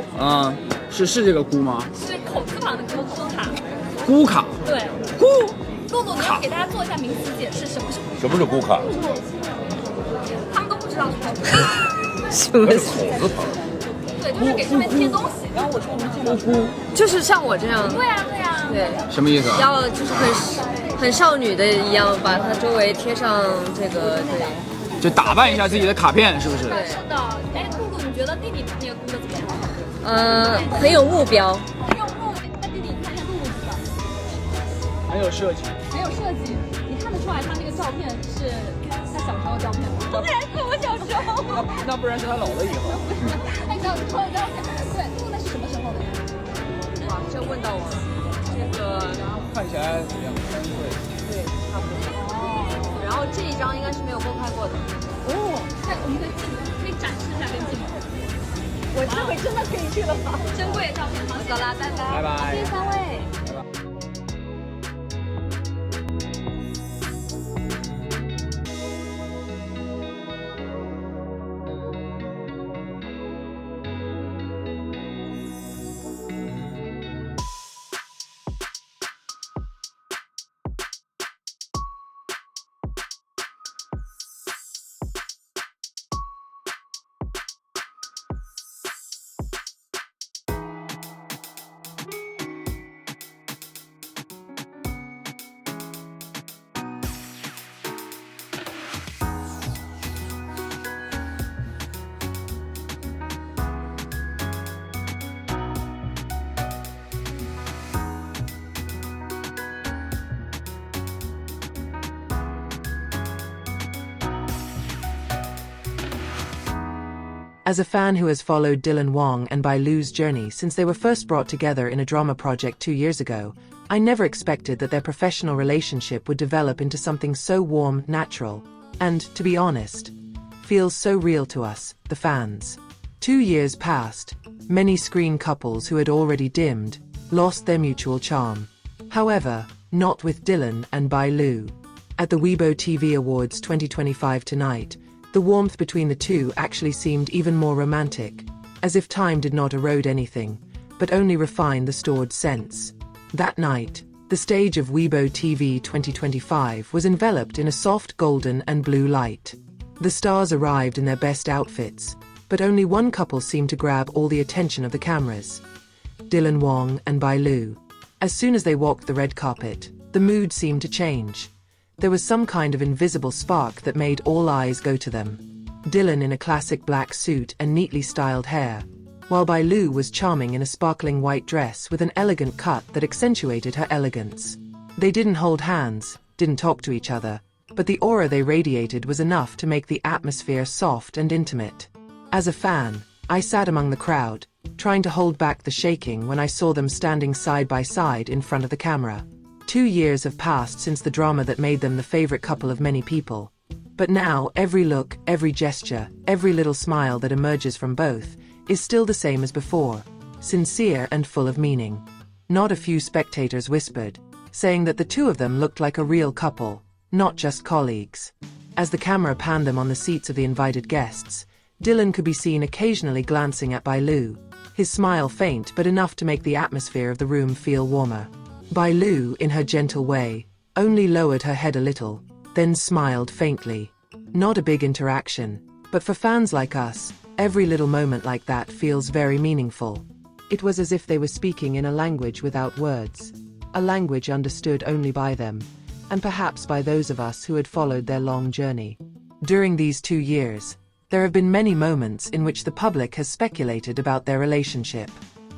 菇。是这个菇吗？是口字旁的菇，菇卡。菇卡。对，菇。露露，你要给大家做一下名词解释，什么是菇？什么是菇卡？他们都不知道什么它是口字旁。对，就是给上面贴东西。然后我说我们这个菇，就是像我这样。对呀对呀。对。什么意思啊？要就是很少女的一样，把它周围贴上这个对。就打扮一下自己的卡片，是不是？对，是的。哎，露露，你觉得弟弟那个菇的怎么样？很有目标。很有目标。那弟弟，你看一下露露的。很有设计。很有设计，你看得出来他那个照片是他小时候照片吗？对，是我小时候。那不然是他老了以后。哎，小时候照片，对，露露那是什么时候的呀？哇，这问到我了。这个看起来怎么样？3岁。对，差不多。然后这一张应该是没有公开过的。哦，那我们可以展示一下跟镜头。我这回真的可以去了吧？珍贵的照片，好，走啦，拜拜。拜拜。谢谢三位。As a fan who has followed Dylan Wang and Bai Lu's journey since they were first brought together in a drama project 2 years ago, I never expected that their professional relationship would develop into something so warm, natural, and, to be honest, feels so real to us, the fans. 2 years passed. Many screen couples who had already dimmed, lost their mutual charm. However, not with Dylan and Bai Lu. At the Weibo TV Awards 2025 tonight, the warmth between the two actually seemed even more romantic, as if time did not erode anything, but only refine the stored sense. That night, the stage of Weibo TV 2025 was enveloped in a soft golden and blue light. The stars arrived in their best outfits, but only one couple seemed to grab all the attention of the cameras. Dylan Wang and Bai Lu. As soon as they walked the red carpet, the mood seemed to change. There was some kind of invisible spark that made all eyes go to them. Dylan in a classic black suit and neatly styled hair, while Bai Lu was charming in a sparkling white dress with an elegant cut that accentuated her elegance. They didn't hold hands, didn't talk to each other, but the aura they radiated was enough to make the atmosphere soft and intimate. As a fan, I sat among the crowd, trying to hold back the shaking when I saw them standing side by side in front of the camera. 2 years have passed since the drama that made them the favorite couple of many people. But now, every look, every gesture, every little smile that emerges from both is still the same as before, sincere and full of meaning. Not a few spectators whispered, saying that the two of them looked like a real couple, not just colleagues. As the camera panned them on the seats of the invited guests, Dylan could be seen occasionally glancing at Bai Lu, his smile faint but enough to make the atmosphere of the room feel warmer. Bai Lu, in her gentle way, only lowered her head a little, then smiled faintly. Not a big interaction, but for fans like us, every little moment like that feels very meaningful. It was as if they were speaking in a language without words, a language understood only by them, and perhaps by those of us who had followed their long journey. During these 2 years, there have been many moments in which the public has speculated about their relationship.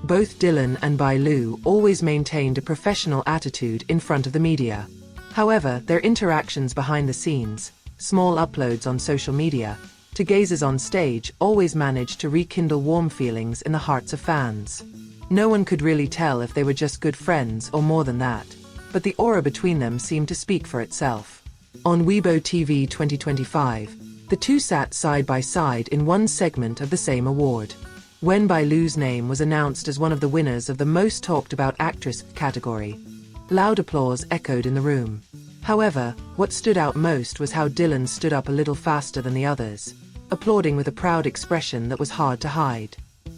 Both Dylan and Bai Lu always maintained a professional attitude in front of the media. However, their interactions behind the scenes, small uploads on social media, to gazers on stage always managed to rekindle warm feelings in the hearts of fans. No one could really tell if they were just good friends or more than that, but the aura between them seemed to speak for itself. On Weibo TV 2025, the two sat side by side in one segment of the same award. When Bai Lu's name was announced as one of the winners of the most talked about actress category, loud applause echoed in the room. However, what stood out most was how Dylan stood up a little faster than the others, applauding with a proud expression that was hard to hide.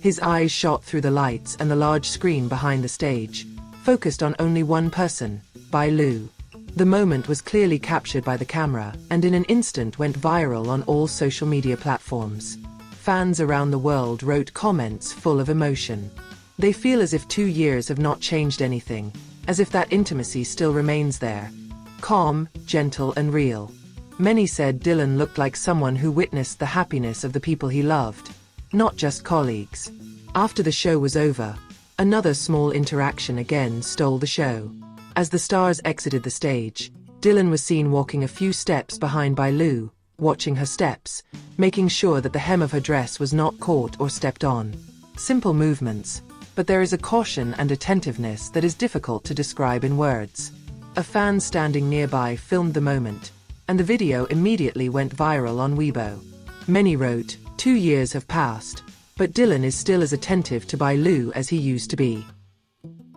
His eyes shot through the lights and the large screen behind the stage, focused on only one person, Bai Lu. The moment was clearly captured by the camera, and in an instant went viral on all social media platforms. Fans around the world wrote comments full of emotion. They feel as if 2 years have not changed anything, as if that intimacy still remains there. Calm, gentle and real. Many said Dylan looked like someone who witnessed the happiness of the people he loved, not just colleagues. After the show was over, another small interaction again stole the show. As the stars exited the stage, Dylan was seen walking a few steps behind Bai Lu, watching her steps, making sure that the hem of her dress was not caught or stepped on. Simple movements, but there is a caution and attentiveness that is difficult to describe in words. A fan standing nearby filmed the moment, and the video immediately went viral on Weibo. Many wrote, 2 years have passed, but Dylan is still as attentive to Bai Lu as he used to be.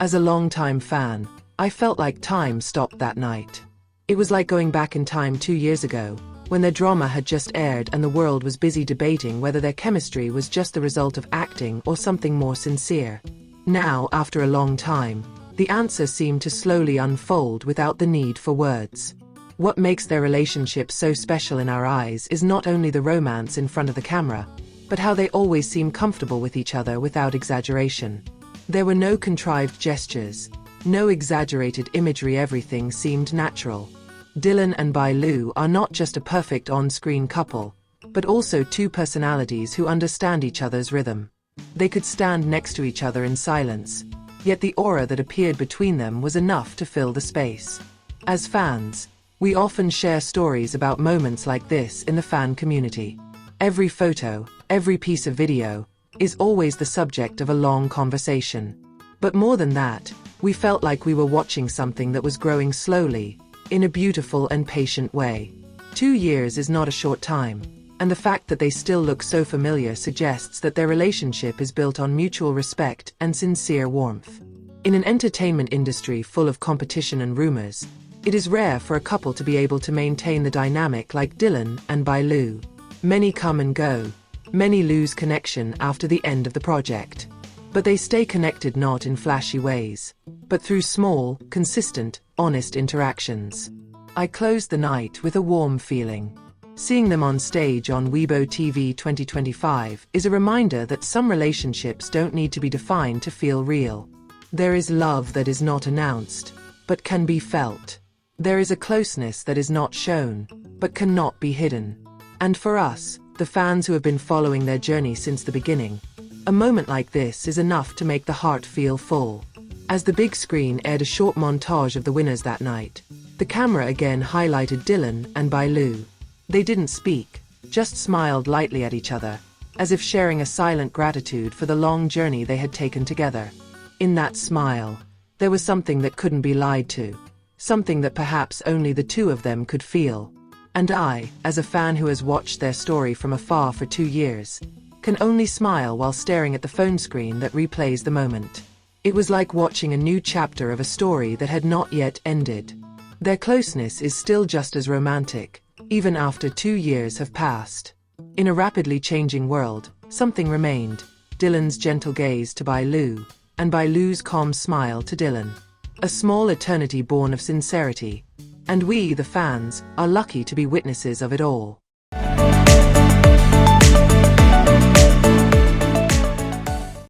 As a longtime fan, I felt like time stopped that night. It was like going back in time 2 years ago, when their drama had just aired and the world was busy debating whether their chemistry was just the result of acting or something more sincere. Now, after a long time, the answer seemed to slowly unfold without the need for words. What makes their relationship so special in our eyes is not only the romance in front of the camera, but how they always seem comfortable with each other without exaggeration. There were no contrived gestures, no exaggerated imagery, everything seemed natural. Dylan and Bai Lu are not just a perfect on-screen couple, but also two personalities who understand each other's rhythm. They could stand next to each other in silence, yet the aura that appeared between them was enough to fill the space. As fans, we often share stories about moments like this in the fan community. Every photo, every piece of video, is always the subject of a long conversation. But more than that, we felt like we were watching something that was growing slowly, in a beautiful and patient way. 2 years is not a short time, and the fact that they still look so familiar suggests that their relationship is built on mutual respect and sincere warmth. In an entertainment industry full of competition and rumors, it is rare for a couple to be able to maintain the dynamic like Dylan and Bai Lu. Many come and go, many lose connection after the end of the project. But they stay connected not in flashy ways, but through small, consistent, honest interactions. I closed the night with a warm feeling. Seeing them on stage on Weibo TV 2025 is a reminder that some relationships don't need to be defined to feel real. There is love that is not announced, but can be felt. There is a closeness that is not shown, but cannot be hidden. And for us, the fans who have been following their journey since the beginning, a moment like this is enough to make the heart feel full. As the big screen aired a short montage of the winners that night, the camera again highlighted Dylan and Bai Lu. They didn't speak, just smiled lightly at each other, as if sharing a silent gratitude for the long journey they had taken together. In that smile, there was something that couldn't be lied to, something that perhaps only the two of them could feel. And I, as a fan who has watched their story from afar for 2 years, can only smile while staring at the phone screen that replays the moment. It was like watching a new chapter of a story that had not yet ended. Their closeness is still just as romantic, even after 2 years have passed. In a rapidly changing world, something remained: Dylan's gentle gaze to Bai Lu, and Bai Lu's calm smile to Dylan. A small eternity born of sincerity. And we, the fans, are lucky to be witnesses of it all.